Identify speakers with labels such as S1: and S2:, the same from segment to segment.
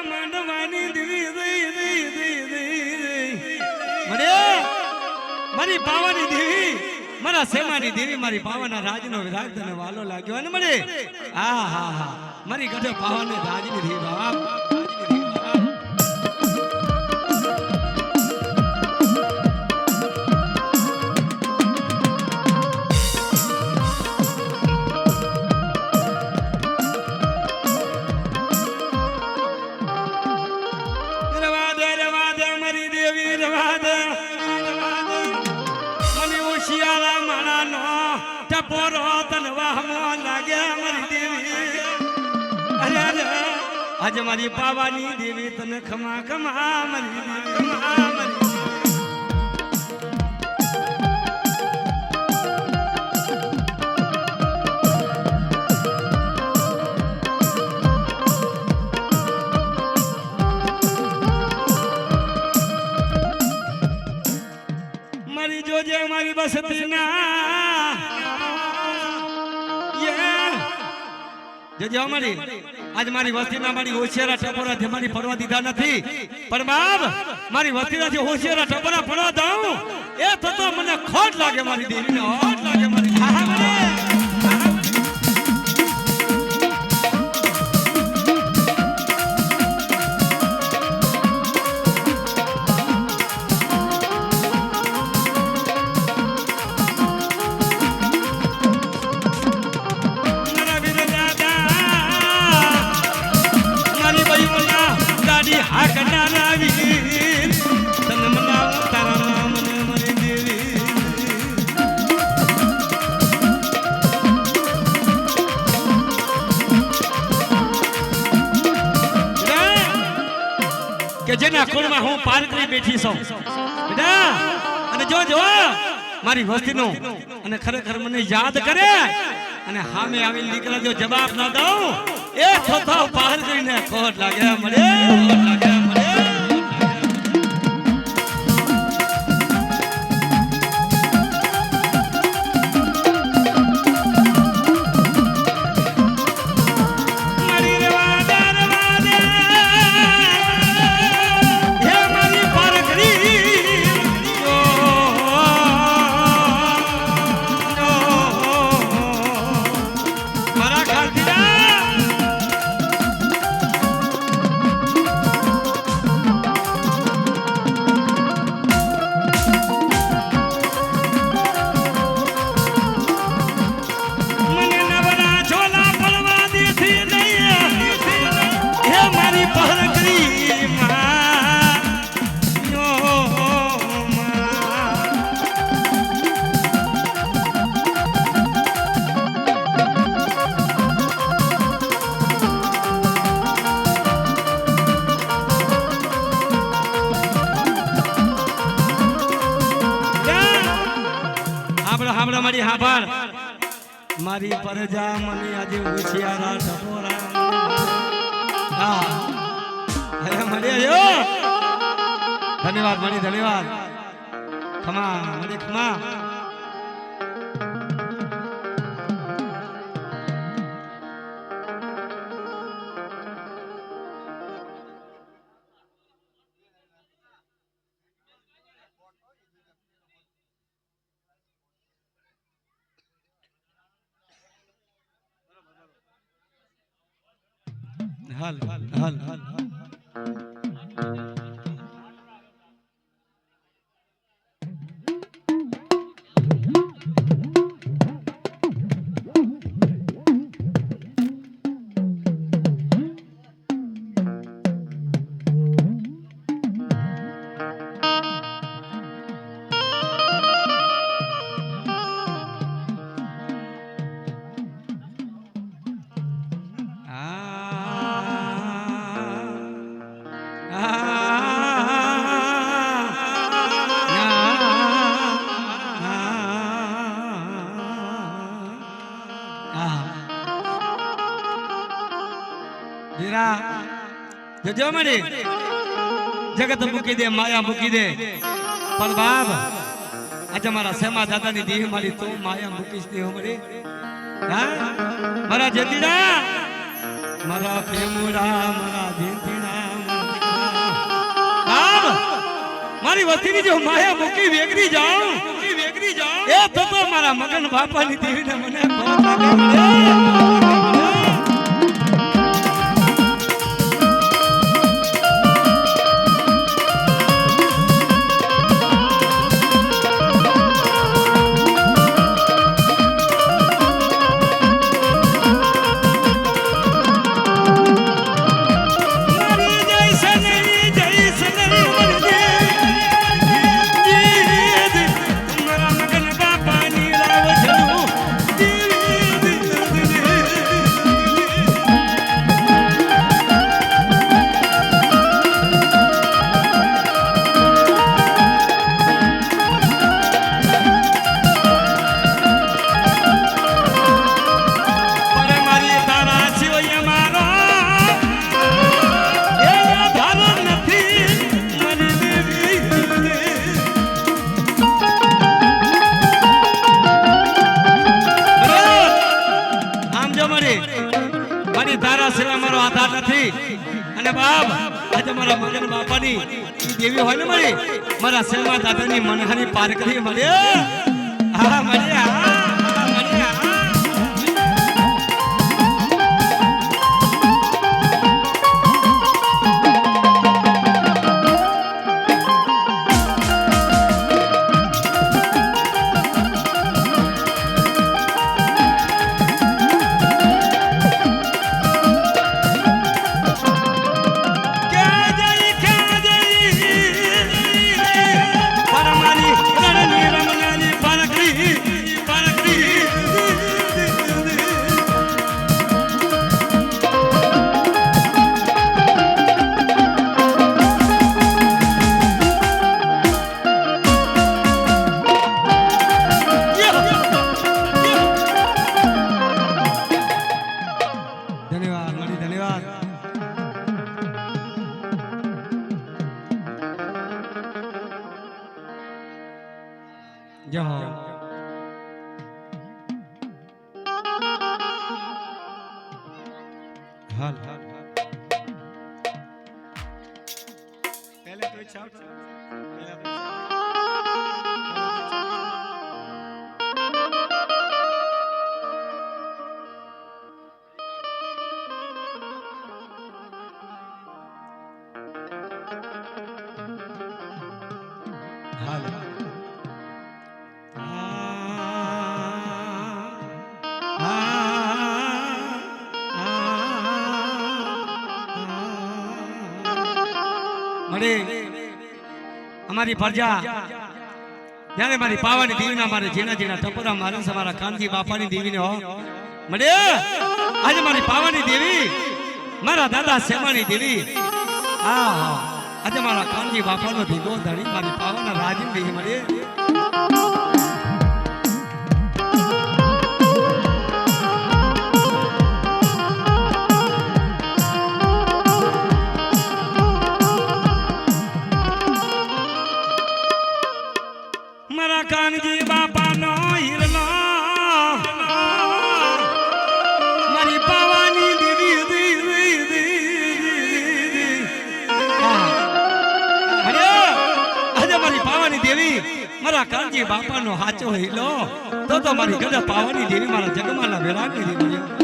S1: માંડવાની દેવી મને મારી પાવાની દેવી મારા સેમાની દેવી મારી પાવાના રાજનો વિરાગ તને વાલો લાગ્યો અને મને હા હા હા મારી ગઢે પાવાને રાજની દેવી બાપ आज मारी पावानी देवी तने खमा खमा मरी खमा मरी मरी जो जे मारी बसती ना जो हमारी आज मारी वस्ती ना मारी होशियारा टपोरा थे मारी फरवा दीधा नहीं पर बाप मारी वस्ती ना थी होशियारा टपोरा फरवा दाऊं ए तो मने खोट लागे मारी देवी ने खोट लागे मारी हां मने જેના કુળમાં હું પારકરી બેઠી છું બેટા અને જો જો મારી વસ્તીનું અને ખરેખર મને યાદ કરે અને સામે આવીને દીકરા જો જવાબ ન દઉં એ થતો પારકરીને ખોટ લાગે મને લાગે મને મારી હાભાર મારી પરજા મને આજે હોશિયારા ટપોરા હા હે મળી આયો ધન્યવાદ મળી ધન્યવાદ ખમા મળી ખમા हल हल हल हल जो मरे जगत मुकी दे माया मुकी दे पर बाप आज हमारा सेमा दादा ने दी हमारी तो माया मुकीश दे हमारे हां मारा जतीरा मारा प्रेमुरा मारा दीतीरा મારી વતીની જો માયા મૂકી વેગરી જાઉં એ તો મારા મગન બાપાની દેવીને મને કોણ લાગે દેવી હોય ને મારી મારા સેવા દાદાની મનહાની પારકરી મળે હા મળે અમારી પ્રજા જ્યારે મારી પાવાની દેવીના મારે જીણા જીણા ટપોરા મારે મારા કાનજી બાપાની દેવીને હો મળે આજે મારી પાવાની દેવી મારા દાદા સેમાની દેવી હા આજે મારા કાનજી બાપાનો ધીગો ધણી મારી પાવાના રાજી દેવી મળે કાનજી બાપાનો હીરલો મારી પાવાની દેવી આજે મારી પાવાની દેવી મારા કાનજી બાપાનો હાચો હીલો તો મારી ગદા પાવાની દેવી મારા જગમાલા વેરાગની દેવી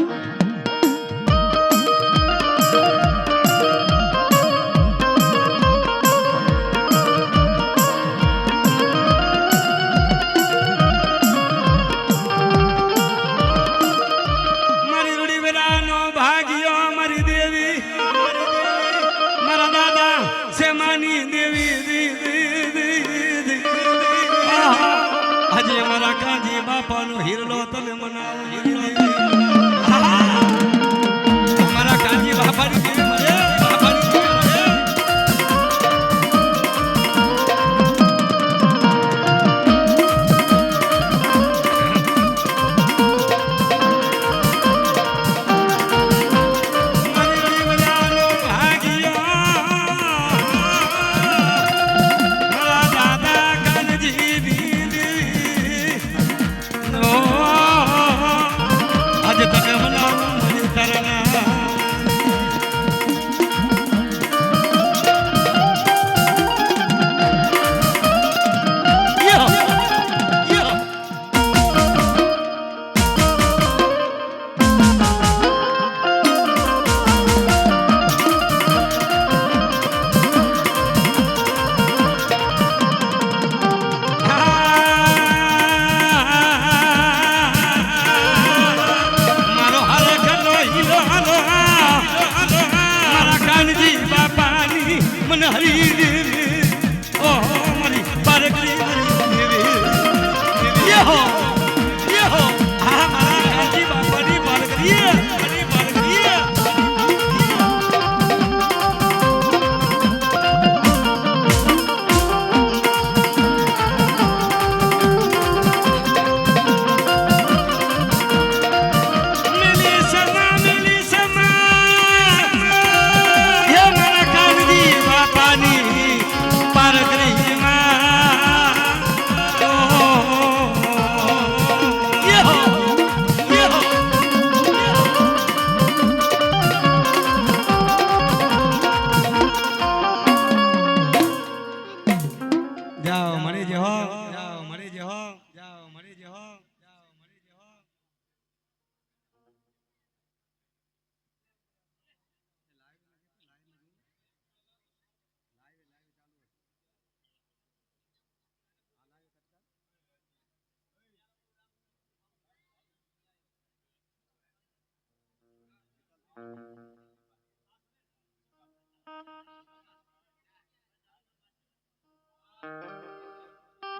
S1: બાપાનો હીરલો તને મનાવો મારા કાનજી બાપાની દેવી મળે બાપાની હરી દેવી ઓ મારી પારકરી દેવી યહો યહો આ મારા કાજી બાપાની પારકરી મારી પારકરી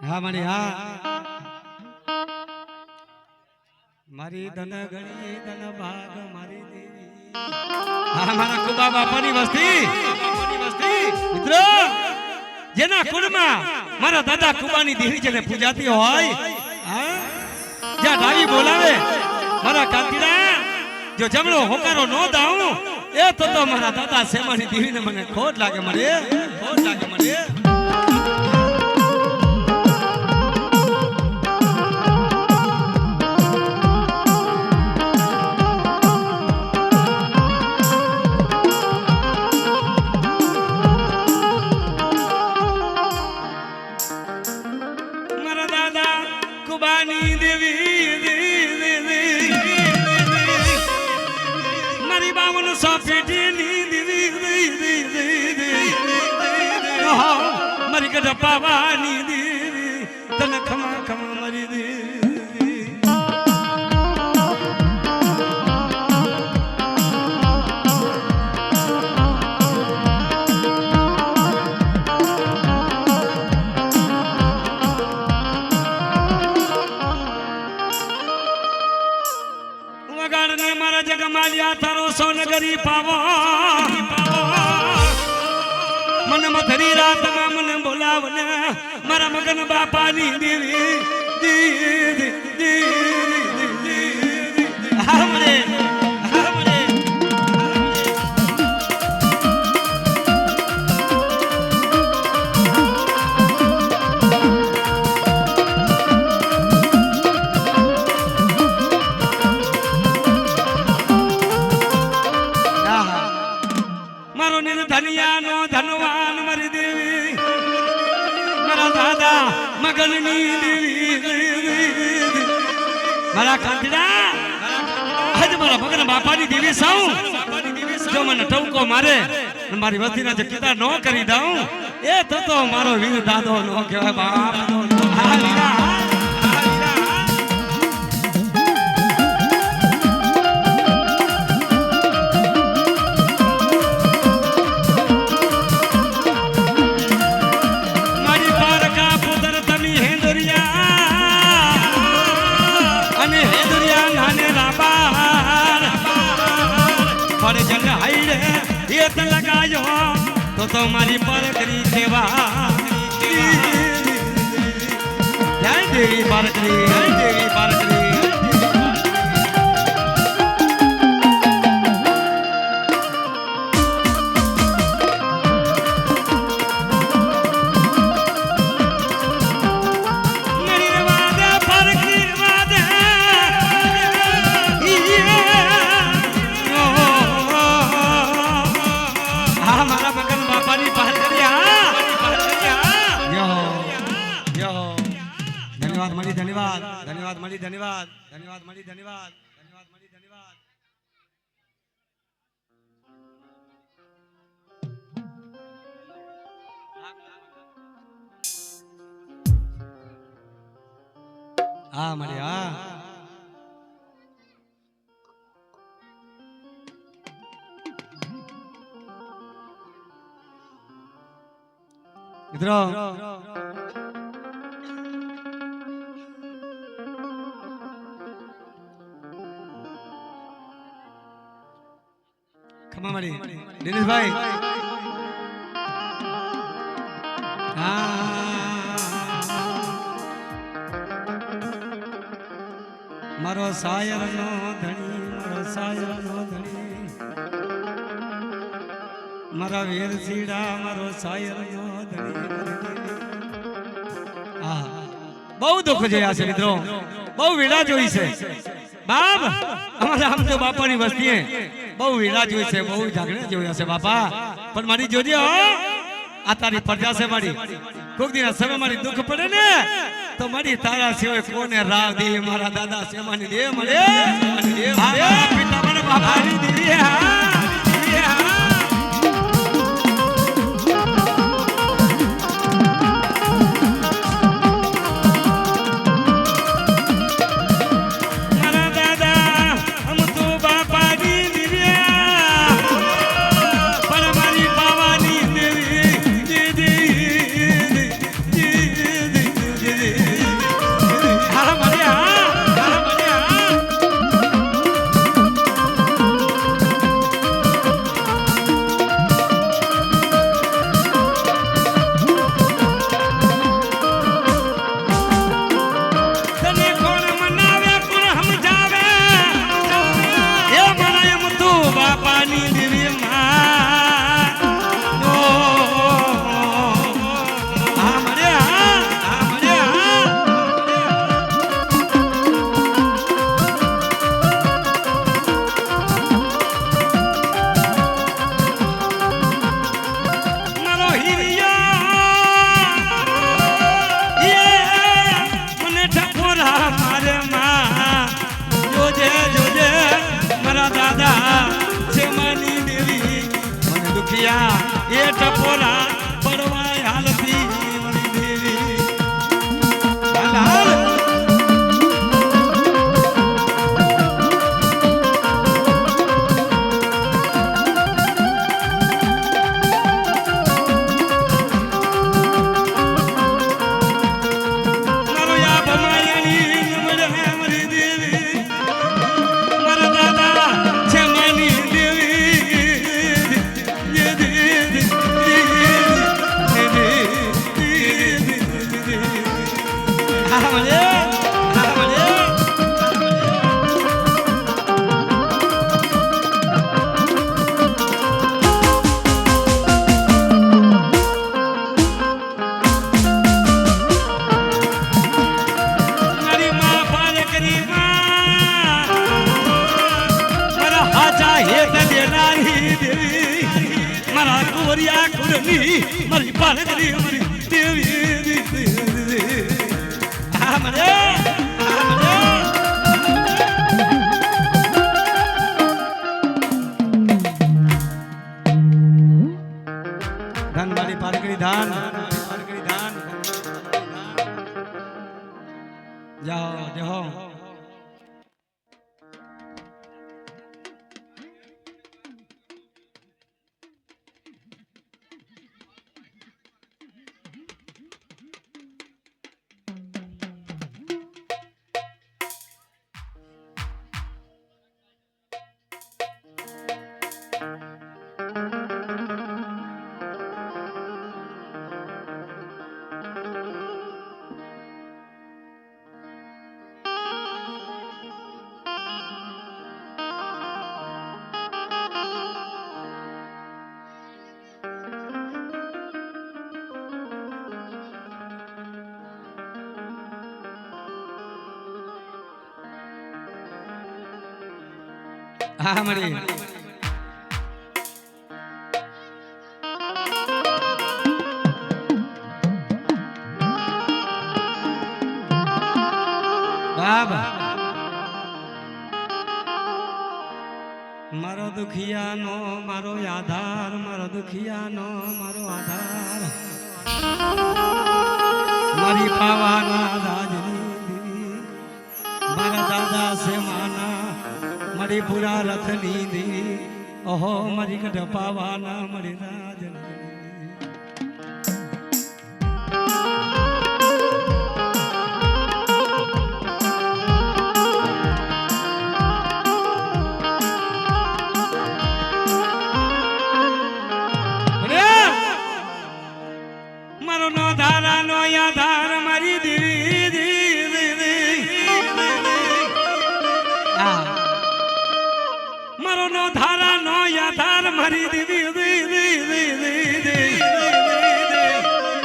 S1: હા મારી હા મારી ધન ગણી ધન ભાગ મારી દેવી હા મારા કુબા બાપાની વસ્તી મિત્રો જેના કુળમાં મારા દાદા કુબાની દેવી જેને પૂજાતી હોય હા જ્યાં ડાવી બોલાવે મારા કાંતીડા જો જમણો હોકારો નો દાઉં એ તો મારા દાદા સેમાની દેવીને મને ખોટ લાગે મને ખોટ લાગે મને મારી કઢ પાવાની દેવી તને ખમા ખમા મારી દેવી વગાડને મારા જગમાલિયા તારો સોનગરી પાવો मन मथरी रात में मन बोलावने मारा मगन बापानी देवी देवी देवी हमरे हमरे मारो निर्धनिया नो धनवान मरी देवी मारा दादा मगननी देवी मारा कांतीड़ा आज मारा मगन बापानी देवी साऊ जो मन टौको मारे मारी वस्तीना जो कीदा नो करी दाऊं ए तो मारो वीर दादो नो कहेवाय बाप हा वीरा लगायो तो मारी पारकरी सेवा जय देवी पारकरी जय देवी पारकरी धन्यवाद धन्यवाद मળી धन्यवाद धन्यवाद मળી धन्यवाद धन्यवाद मળી धन्यवाद હા મળી હા મિત્રો ખમા મળી દિનેશભાઈ મારો સાયર નો ધણી મારો સાયર નો ધણી મારા વેર સીડા મારો સાયર નો ધણી બહુ દુઃખ જોયા છે મિત્રો બહુ વેળા જોઈ છે બાપ અમારા આમ તો બાપાની વસ્તીએ બહુ વેળા જોઈ છે બહુ જાગરણ જોયા છે બાપા પણ મારી જોજે આ તારી પ્રજા છે મારી કોક દિન સમય મારી દુઃખ પડે ને તો મારી તારા સિવાય કોને રાવ દે મારા દાદા સેમાની દે મળે પિતા મને બાપાની દેવી એ ટપોરા પડવાય હાલતી મળી દેવી મારો યા ભમાયાની નમરે મળી દેવી મારા દાદા છે માની મારા કુવરિયા કુરની મારી પાલકરી મારી દેવી મને ધન મારી પાલકરી ધાન જાઓ જાઓ હા મળી બાબા મારો દુખિયાનો મારો આધાર મારો દુખિયાનો મારો આધાર મારી પાવાના રાજની મારા દાદા છે માના મારી પૂરા રથની દેવી ઓહો મારી કઢ પાવાના મારી રાજની ધારાનો આધાર મારી દેવી મારો નો ધારાનો આધાર મારી દેવી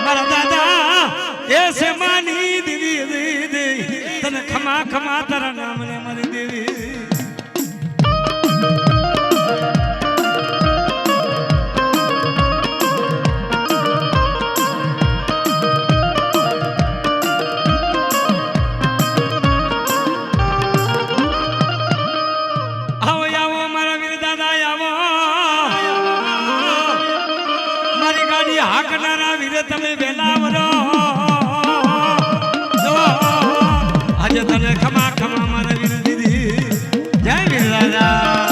S1: મારા દાદા એ છે માની દેવી તને ખમા ખમા તારા નામ ને મારી દેવી હાકનારા વીર તમે વેલાવરો આજે તને ખમા ખમા મારા વીર દીદી જય વીર રાજા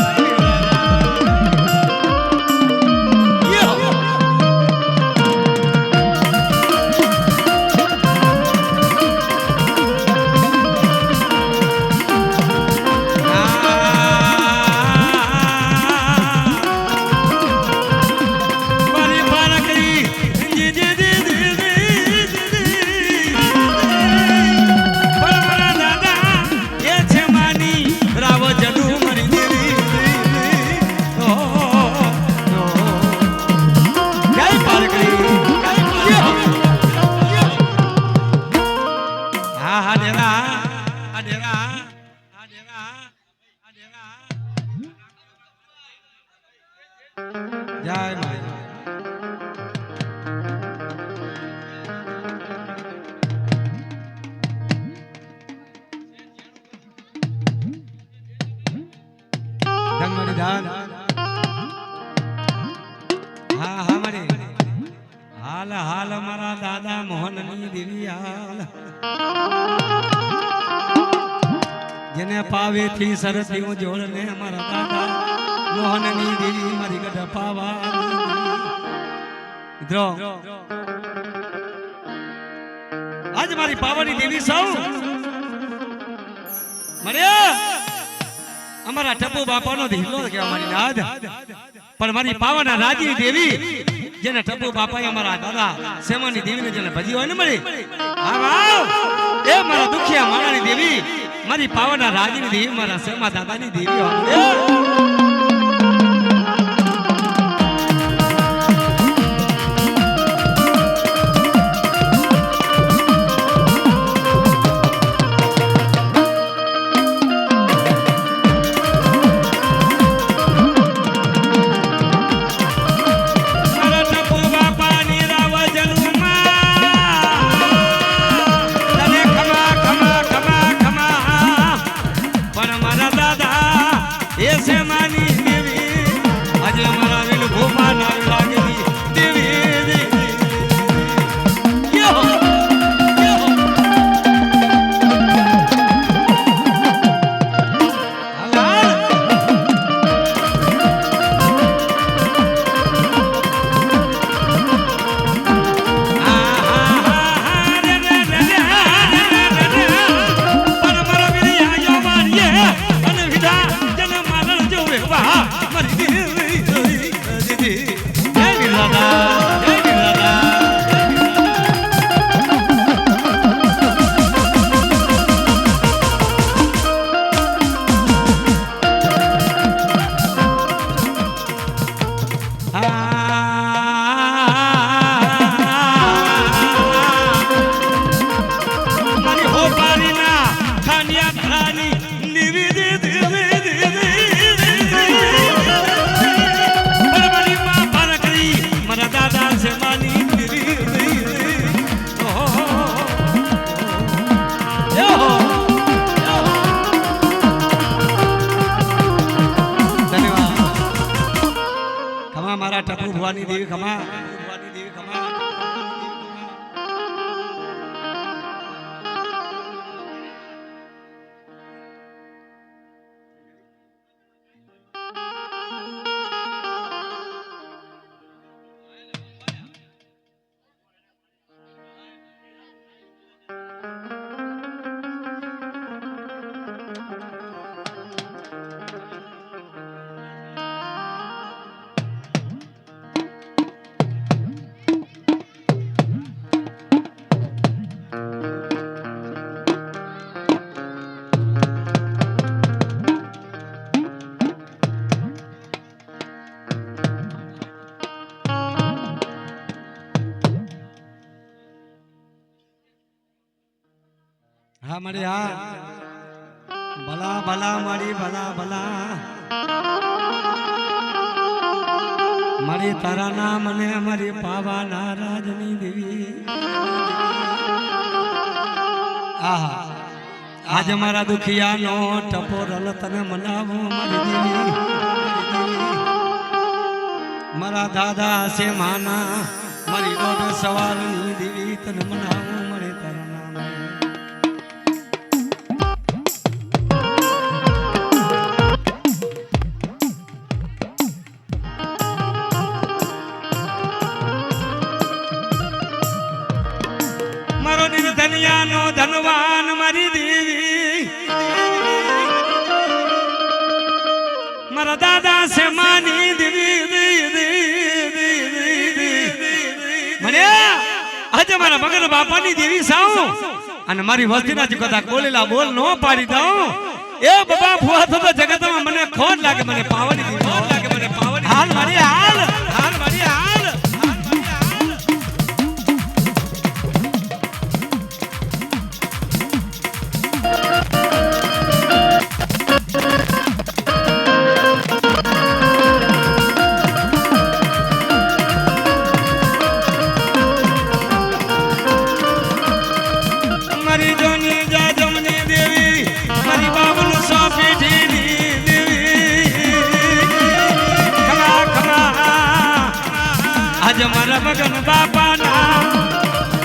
S1: હાલ હાલ મારા દાદા મોહનની દેવી હાલ જેને પાવે થી સરથી હું જોડને મારા દાદા મોહનની દેવી મારી ગઢ પાવા મિત્રો આજ મારી પાવાની દેવી સૌ મર્યા અમારા ટપુ બાપાનો ધીલો કે અમારી નાદ પણ મારી પાવાના રાજી દેવી જેને ટપુ બાપાએ અમારા દાદા સેમાની દેવીને જેને ભજી હોય ને મળી એ મારા દુખિયા માણાની દેવી મારી પાવાના રાજીની દેવી મારા સેમા દાદાની દેવી હોય મારા ટપુ ભવાની દેવી ખમા ભવાની દેવી ખમા હા મારી હા ભલા ભલા મારી ભલા ભલા મારી તારા નામ અને મારી પાવા નારાજની દેવી આહા આજ મારા દુખિયાનો ટપોરલ તને મનાવો મારી દેવી મારા દાદા છે માના મારી દોઢ સવારની દેવી તને મનાવો મારે તારા નામ મારો નિર્ધનિયાનો ધનવાન મારી દેવી મારા દાદા છે માની દેવી મને આજે મારા મગર બાપાની દેવી સાવ અને મારી વસ્તીના જ કથા બોલેલા બોલ નો પાડી દઉં એ બાબા ભુવા થતો જગતમાં મને ખોટ લાગે મને પાવાની ખોટ લાગે મને પાવાની હાલ મારી હાલ હાલ મારી હાલ મારા મગન બાપાના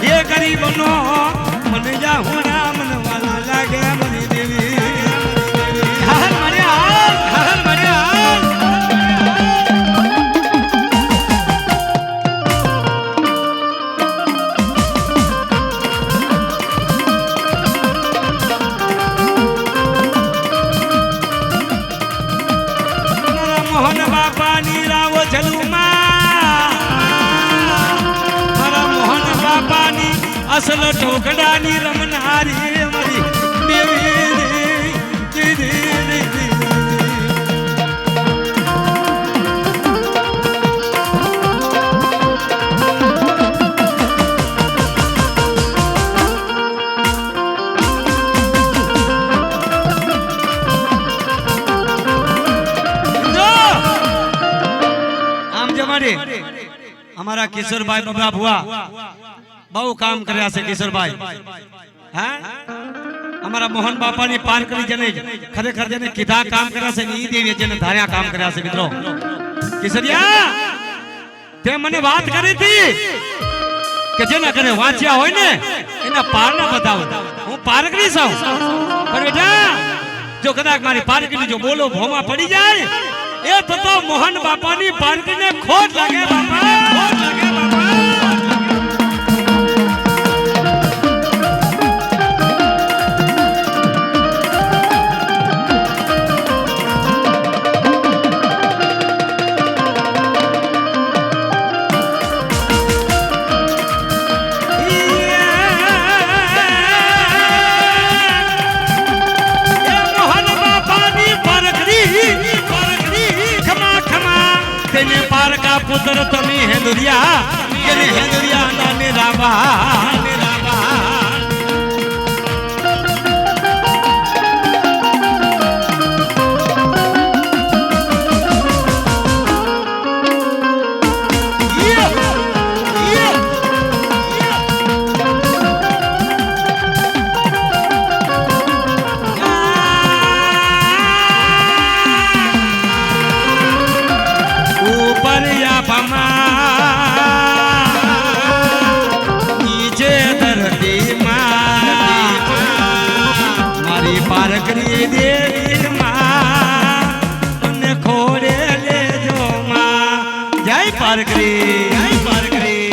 S1: એ ગરીબનો મને જાહુના મને વાલા લાગે મને દેવી હાલ મને હાલ મને હાલ મારા મોહન બાપાની રાવો જલુમાં અસલ ઢોકડાની રમનારી અમારી આમ જમાડે અમારા કિશોરભાઈ બાબા ભુવા બહુ કામ કર્યા છે કિશોરભાઈ હા અમારા મોહન બાપાની પારકરી જેને ખરેખર જેને કીધા કામ કર્યા છે ઈ દેવી જેને ધાર્યા કામ કર્યા છે મિત્રો કિશોરિયા તે મને વાત કરી હતી કે જેના ઘરે વાંચ્યા હોય ને એના પારના બતાવો હું પારકરી છું પણ બેટા જો કદાચ મારી પારકરી જો બોલો ભોમાં પડી જાય એ તો મોહન બાપાની પારકરીને ખોટ લાગે બાપા ખોટ લાગે બાપા પુત્ર તમે હેદુરિયા કેને હેદુરિયા ના નિરાવા પારકરી દેવી માં મને ખોડે લેજો માં જય પારકરી જય પારકરી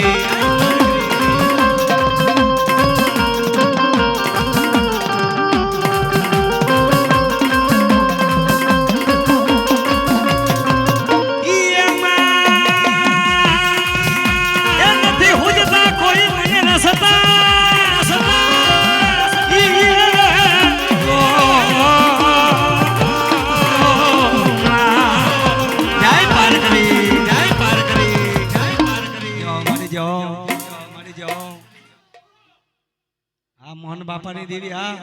S1: નથી હુજતા કોઈ મને રસતા આ મોહન બાપાની દેવી હા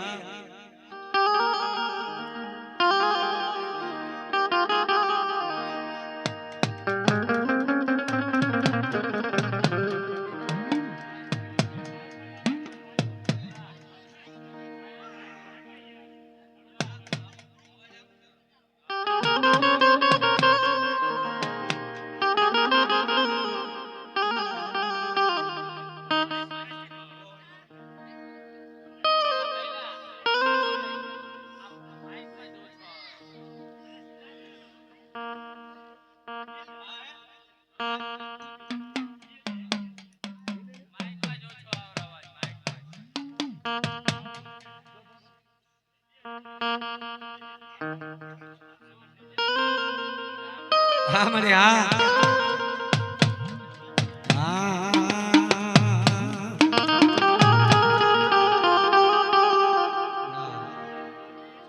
S1: હા મને હા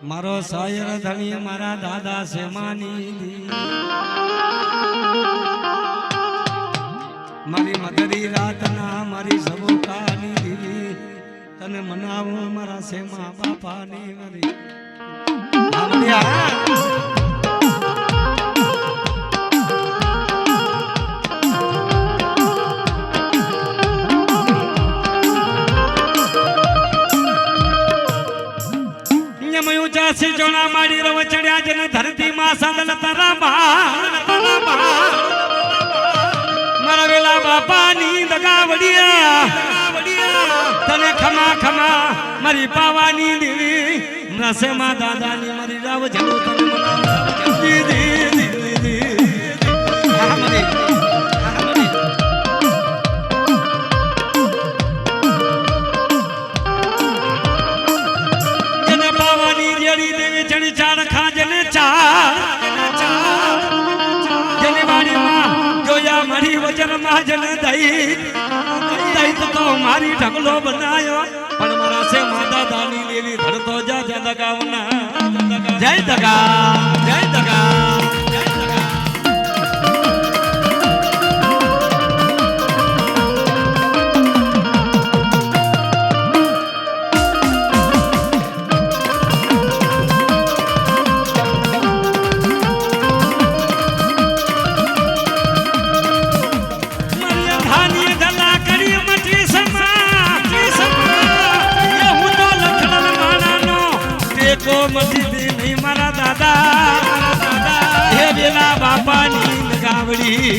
S1: મારો સાયર ધણી મારા દાદા છે માની મારી મધરી રાતના મારી સબોકાની દીવી તને મનાવો મારા સેમા બાપાની મારી જાસી જોણા માડી રવ ચડ્યા જન ધરતી માં સાદલ તારા મારા વેલા બાપાની દગાવડિયા તને ખમા ખમા મારી પાવાની દેવી નસે માં દાદાની મારી રાવ જલો તને મનાવ દીદી હા મારી જન દઈ તો મારી ઢગલો બનાયો પણ મારા સે માતા દાની લેવી ધરતો જા જા દગાવના જય દગા જય દગા જય દગા મારા દાદા હે વેલા બાપાની ગાવડી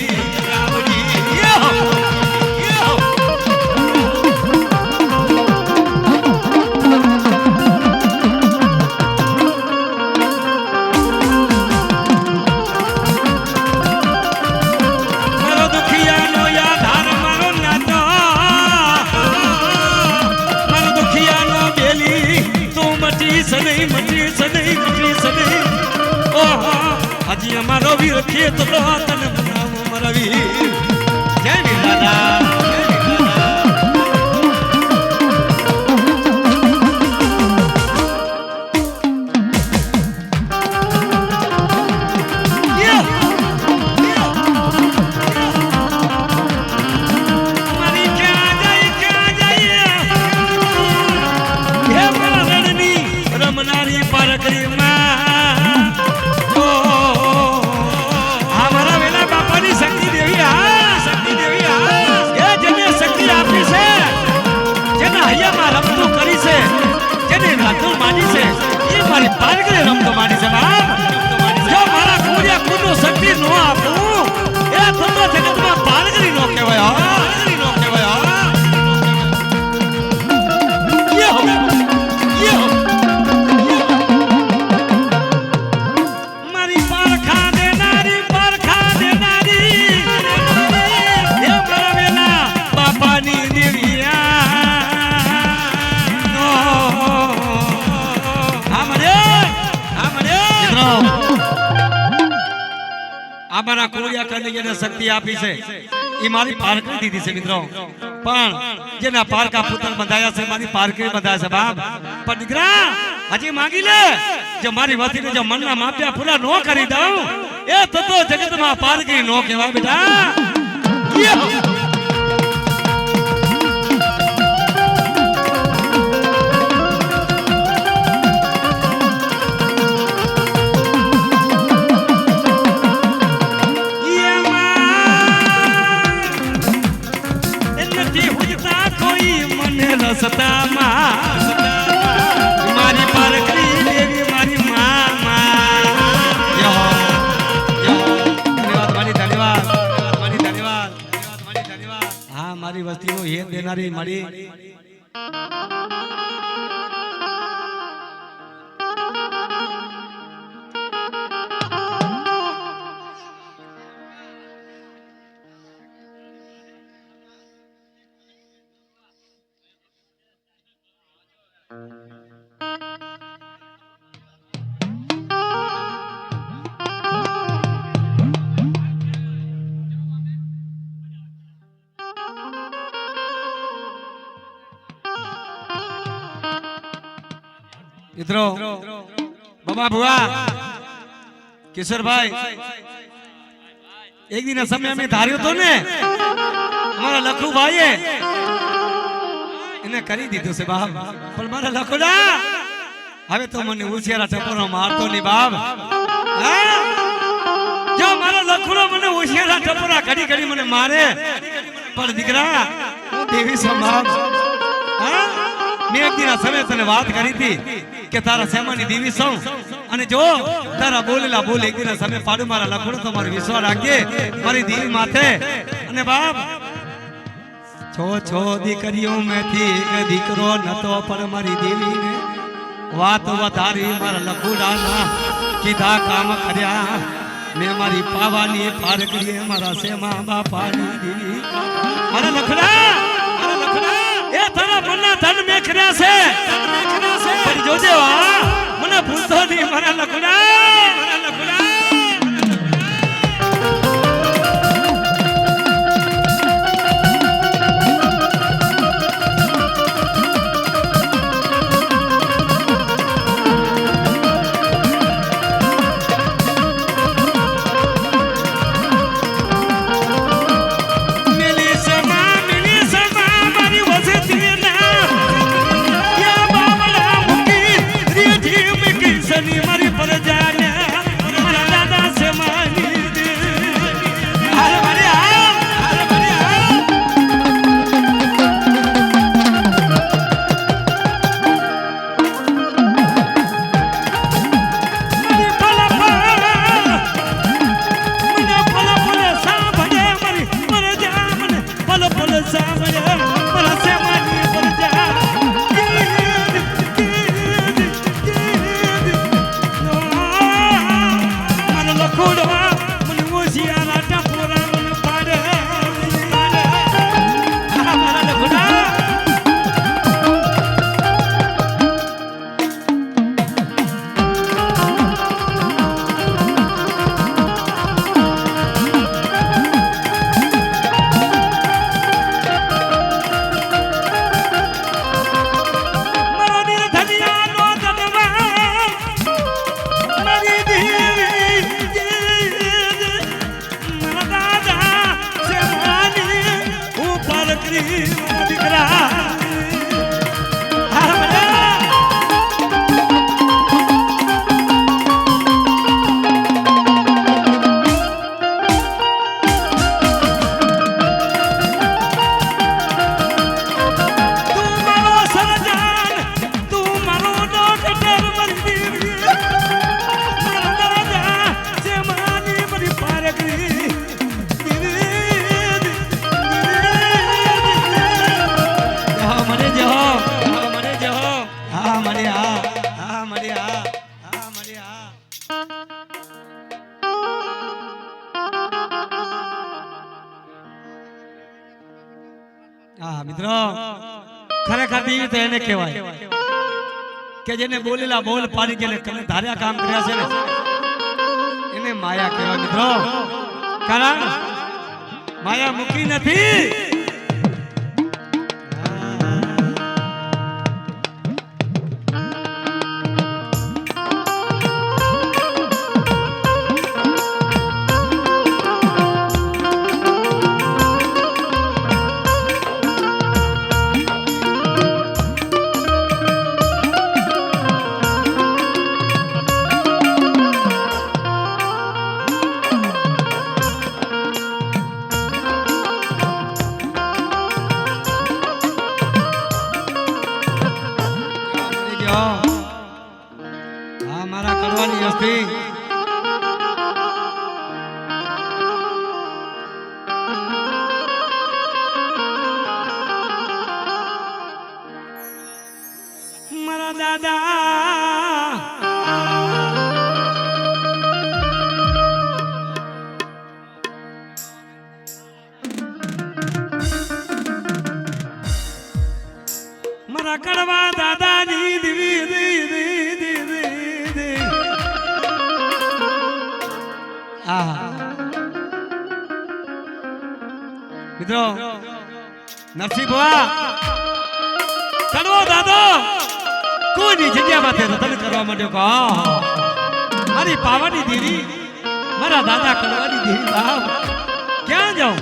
S1: મારો દુખિયાનો યાધાર મારો નાતો મારો દુખિયાનો બેલી તું મટી સનઈ મટી સનઈ મટી સનઈ હજી અમારો વીર ખેતલો તને મનાવો મારા વીર જય વીર દાદા મારી પારગરે રમતો માની છે જો મારા કુડિયા કુનો શક્તિ નો આપું એ થતો જગતમાં પારગરી નો કહેવાય પારગરી નો કહેવાય મારી પારખા દેનારી હે મારા વેલા બાપાની દેવિયા અમારા કોળિયા કરીને જેને શક્તિ આપી છે એ મારી પારકરી દીધી છે મિત્રો પણ જેના પારકા પુત્ર બંધાયા છે મારી પારકરી બંધાયા છે બાપ પણ દીકરા હજી માંગી લે જે મારી વતીને જે મનના માપ્યા પૂરા નો કરી દઉં એ થતો જગતમાં પારકરી નો કહેવાય બેટા નથી હુજતા કોઈ મને રસ્તામાં મારી પારકરી દેવી મારી માં ધન્યવાદ મારી ધન્યવાદ હા મારી વસ્તીનો હેત દેનારી મારી મિત્રો બાબા ભુવા કિશોરભાઈ એક દિન સમય અમે ધાર્યો તો ને અમારા લખુભાઈએ એને કરી દીધું છે બાપ પણ મારા લખુડા હવે તો મને ઉછેરા ટપોરો મારતો નહીં બાપ જો મારા લખુડો મને ઉછેરા ટપોરા ઘડી ઘડી મને મારે પણ દીકરા હું દેવી સંભાળ મેં એક દિન સમય તને વાત કરી હતી કે તારા સેમાની દેવી સૌ અને જો તારા બોલેલા બોલે એક દિન સમય પાડું મારા લખુડો તો મારો વિશ્વાસ રાખજે મારી દેવી માથે અને બાપ છો દીકરીઓ મેથી એક દીકરો નતો પણ મારી દેવીને વાત વધારી મારા લખુડાના કીધા કામ કર્યા મેં મારી પાવાની પાર કરીએ મારા સેમા બાપાની દેવી મારા લખડા એ તારા મનના ધન મે કર્યા છે પણ જોજે મને ભૂલતો નહીં મારા લખડા મિત્રો ખરેખર દેવી તો એને કહેવાય કે જેને બોલેલા બોલ પાડી કે કને ધાર્યા કામ કર્યા છે ને એને માયા કહેવાય મિત્રો કારણ માયા મૂકી નથી દાદા મારા કડવા દાદાની દીવી મિત્રો નરસિંહ ભવા કડવો દાદો કોઈની જગ્યામાંથી રતન કરવા માંડ્યો કહો મારી પાવાની દેવી મારા દાદા કડવાની દેવી ભાવ ક્યાં જાઉં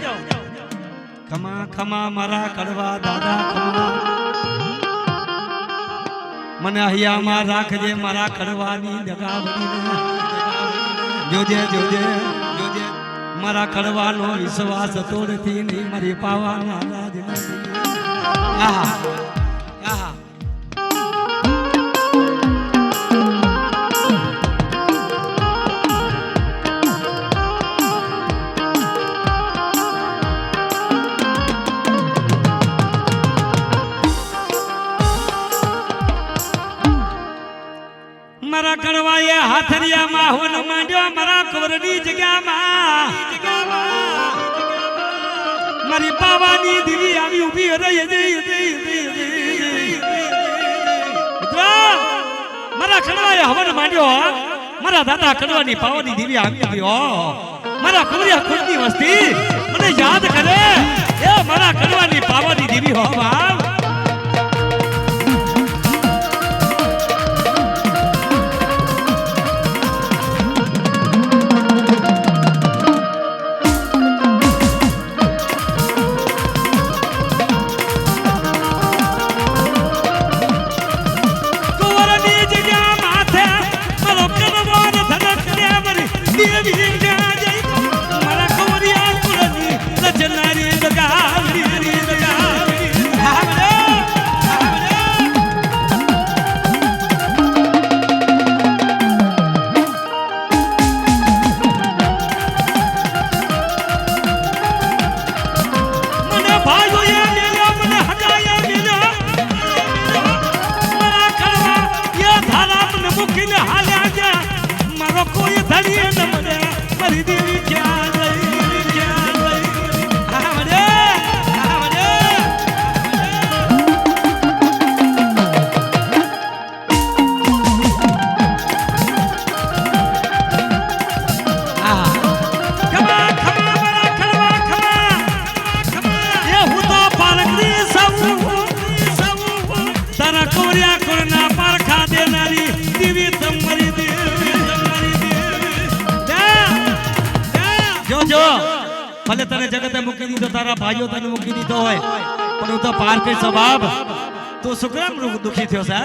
S1: ખમા ખમા મારા કડવા દાદા ખમા મને હૈયામાં રાખજે મારા કડવાની દગાવડીને જોજે જોજે જોજે મારા કડવાનો વિશ્વાસ તોડતી નહીં મારી પાવાના રાજને આહા આહા મારા કડવાએ હાથરિયામાં હોન માંડ્યો મારા કોરની જગ્યામાં મારી પાવાની દીવી આવી ઊભી રહી મારા કડવાએ હવન માંડ્યો મારા દાદા કડવાની પાવાની દીવી આવી ગયો મારા કોરિયા ખુદની વસ્તી મને યાદ કરે એ મારા કડવાની પાવાની દીવી હો બાપ ભલે તને જગતે મૂકી દીધો તારા ભાઈઓ તને મૂકી દીધો હોય પણ હું તો પાર કઈ સ્વભાવ તું શુક્રામ દુખી થયો છે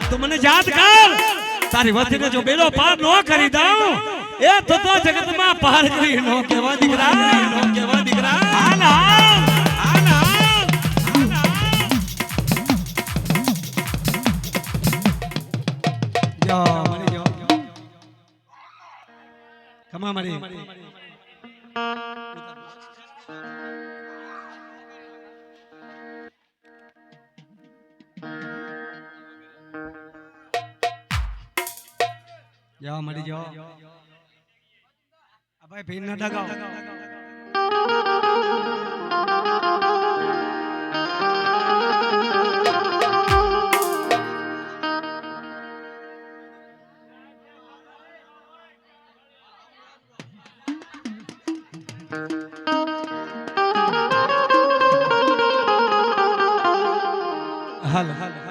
S1: તું મને યાદ કર તારી વતીને જો બેડો પાર ન કરી દઉં એ તો જગતમાં પાર કરી નો કેવા દીકરા હાલ ખમા મારી જાઓ મળી જાઓ ભાઈ ભીન ના ડગાઓ હાલ હાલ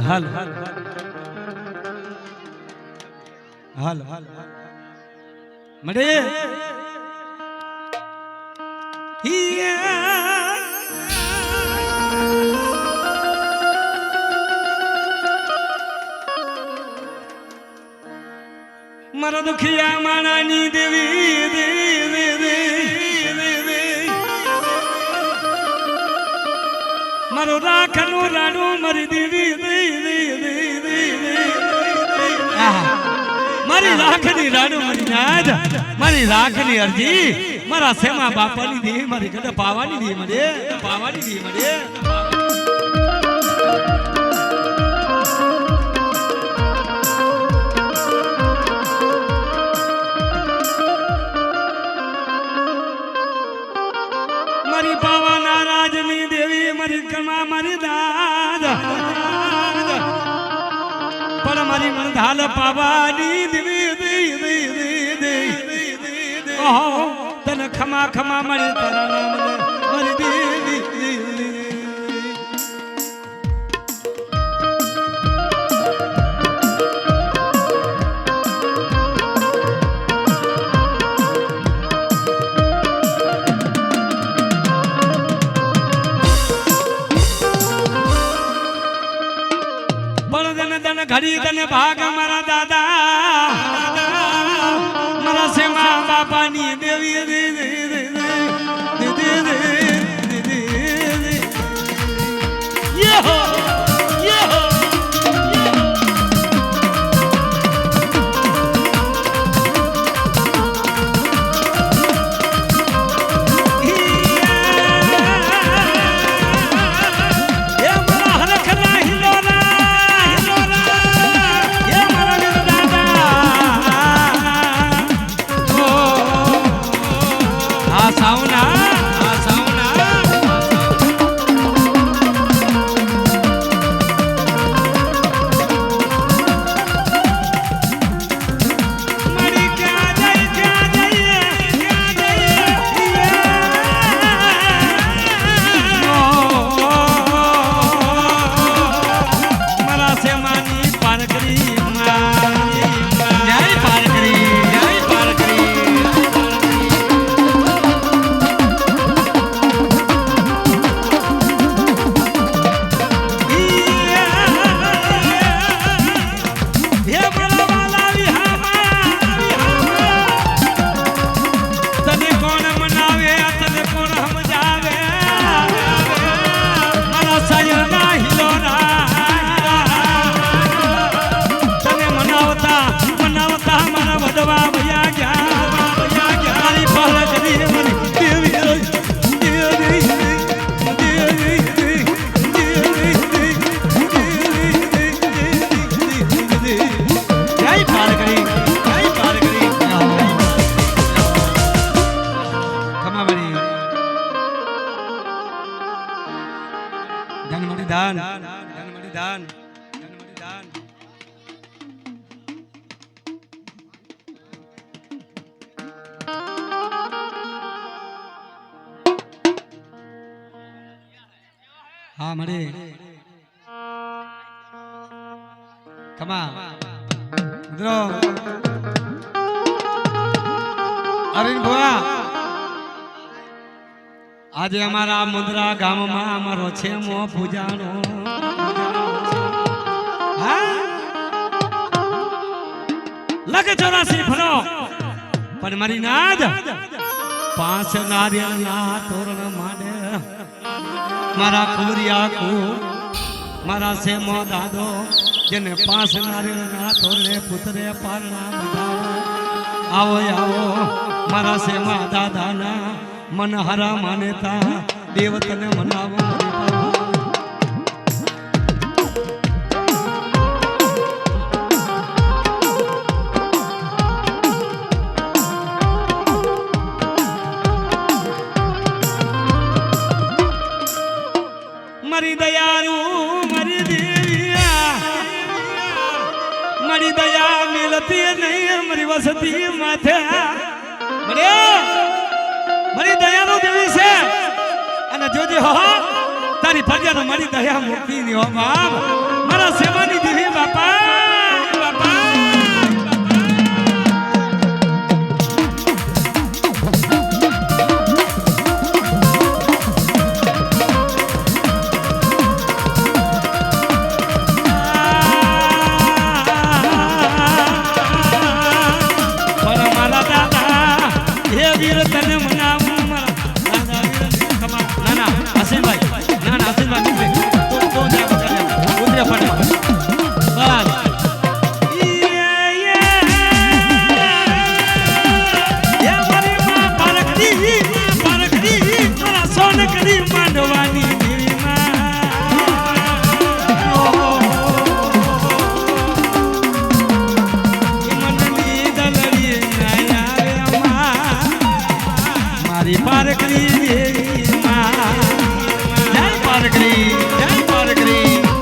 S1: હાલ હાલ હાલ હાલ મડે મારા દુખિયા માણાની દેવી મારો રાખનું રાણું મારી દેવી મારી રાખની રાણું મારી નાદ મારી રાખની અરજી મારા સેમા બાપાની દેવી મારી કદે પાવાની દેવી મળે મારી પાવાના રાજની દેવી મારી કમા મારી દાદ પણ મારી મંધાલ પાવાની દેવી તને ખમા ખમા મારી તારા નામ મારી દેવી ઘડી તને ભાગ મારા દાદા મારા સેમા બાપાની દેવી हाँ मरे कमा मित्रों अरविंद भोया आज हमारा मुद्रा गाम में अमरो छे मो पूजानो लगे 84 फनो पर मरी नाद 5 नारियल ना तोरण माडे मारा कुरिया को मारा से मो दादो जने 5 नारियल ना तोरणे पुत्रे पालना बताओ आओ आओ मारा से मा दादा ना मन हरा मानेता देवतने मनावो मरी दयालु मरी देविया मरी दया मिलती नहीं मरी वसती माथे मरी दयालु देवी से अने जोजे हो तारी फरियाद मरी दया मुक्ति नी हो बाप मारा सेवानी देवी बापा बापा वीर तने मनावू मारा दादा वीर कमा नाना हसन भाई तो जा बचा उतरे फटे बस ये मारी मां पारखदी मारा सोन करी मांडवानी देवी मां પારકરી દેવી માં જય પારકરી જય પારકરી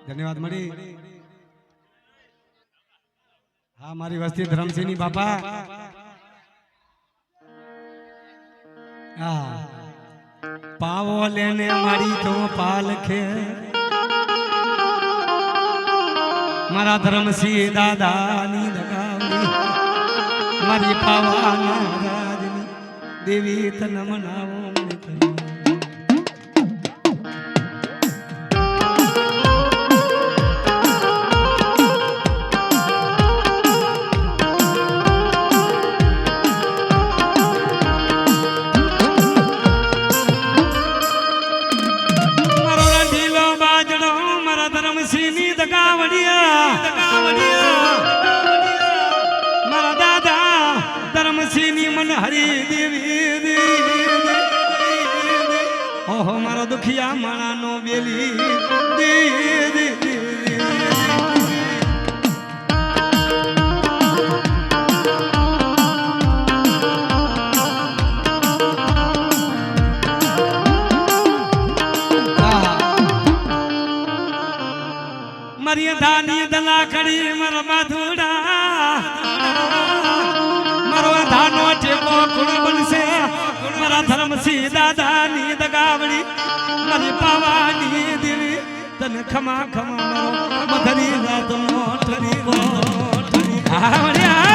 S1: ધન્યવાદ મળી હા મારી વસ્તી ધરમસિંહની બાપા હા પાવો લેને મારી તો પાલખે મારા ધરમસિંહ દાદાની દગાવણી મારી પાવાના રાજની દેવી તન મનાવો મારા દાદા ધરમસિંહની મન હરી દેવી ઓહો મારો દુખિયા માણાનો બેલી મારી ધાની દલા કરી મારા માધુડા મારો ધાનો ટેકો કુણ બનશે મારા ધરમસિંહ દાદાની દગાવડી મારી પાવાની દેવી તને ખમા ખમા મારો મધરી રાત મોઠરી મોઠરી આવડ્યા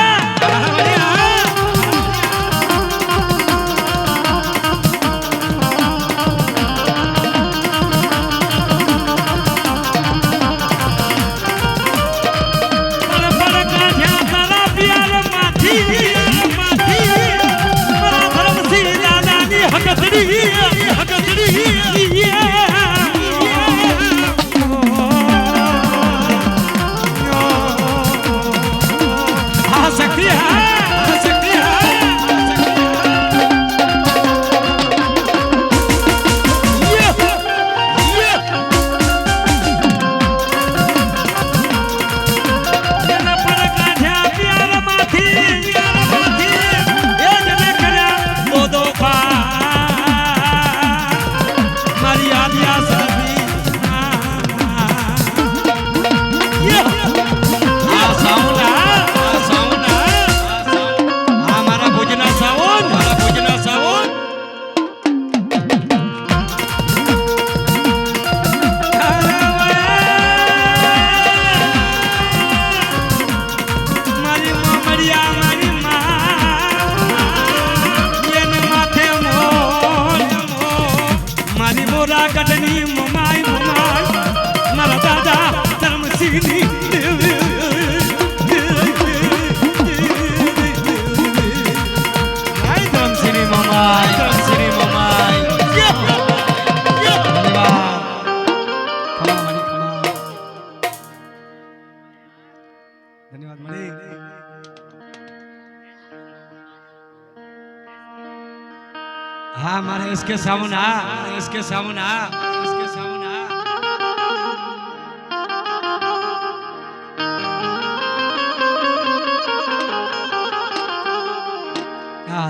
S1: ધન્યવાદ મળી હા મારે इसके सामना इसके सामना इसके सामना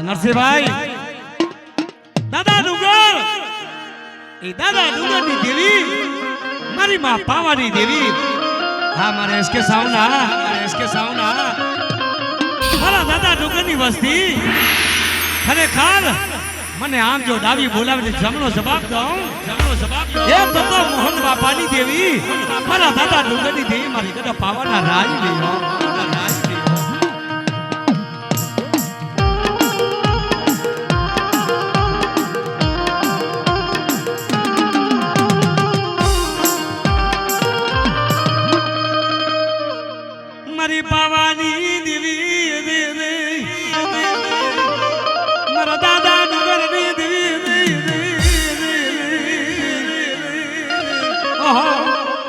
S1: नरसिंहभाई दादा डुंगर એ દાદા ડુંગરની દેવી મારી માં પાવાની દેવી હા મારે इसके सामना इसके सामना મારા દાદા ડુંગરની વસ્તી ખરેખર મને આમ જો દાવી બોલાવીને જમણો જવાબ દઉં એ તો મોહન બાપાની દેવી મારા દાદા ડુંગરની દેવી મારી કદા પાવાના રાજ દેવો રાજ દેવો મારી પાવાની દેવી દેવી મારા દાદા ડુંગરની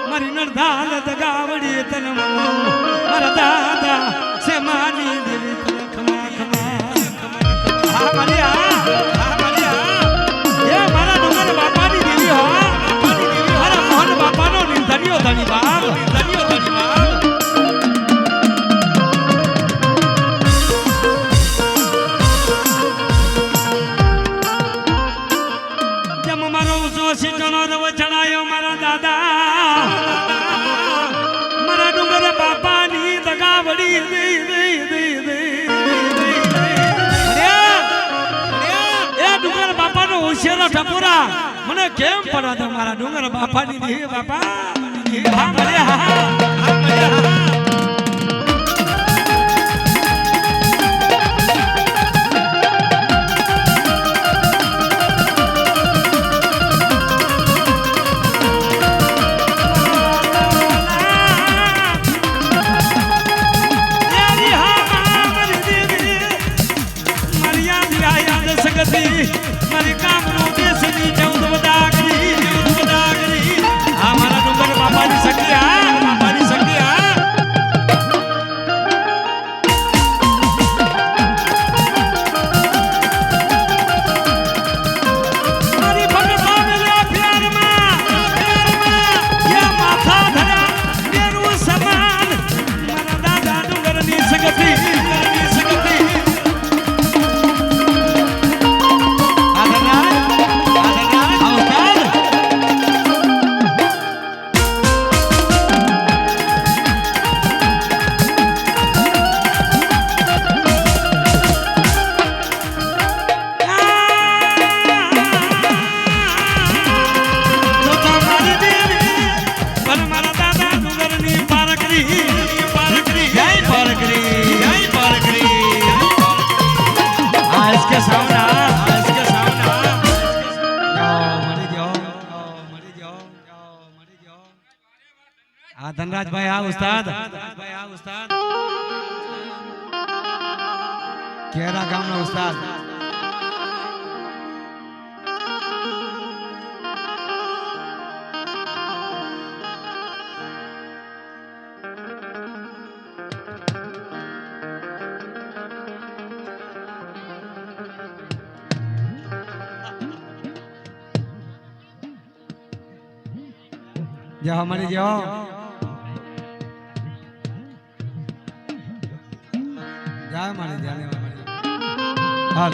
S1: મારી નરધાલ દગાવડી તન મારા દાદા છે માની દેવી ખમા ખમા હા મારી એ મારા ડુંગર બાપાની દેવી હો મારા મોહન બાપાનો નિર્ધન્યો ધણી બાપ નિર્ધન્યો ધણી બાપ જમ મારો ઉસો સિંચનો રવ ચડાયો મારા દાદા મારા ડુંગર બાપાની દગાવડી દે દે દે દે એ ડુંગર બાપાનો હોશિયારો ઠપુરા મને કેમ પડે મારા ડુંગર બાપાની દેવી બાપા હા મળ્યા હા મળ્યા મારી કામનો દેશની ચૌદ વડાગરી આ મારા ડુંગર બાપાની શક્તિ બાપાની શક્તિ મારી ભગતા મેલા પ્યારમાં યા માથા ધરા મેરું સમાન મારા દાદા ડુંગરની શક્તિ धनराज भाई हाँ उस्ताद केरा गाँव ना उस्ताद जाओ हमारे जाओ जा मारे जाने वाले हाल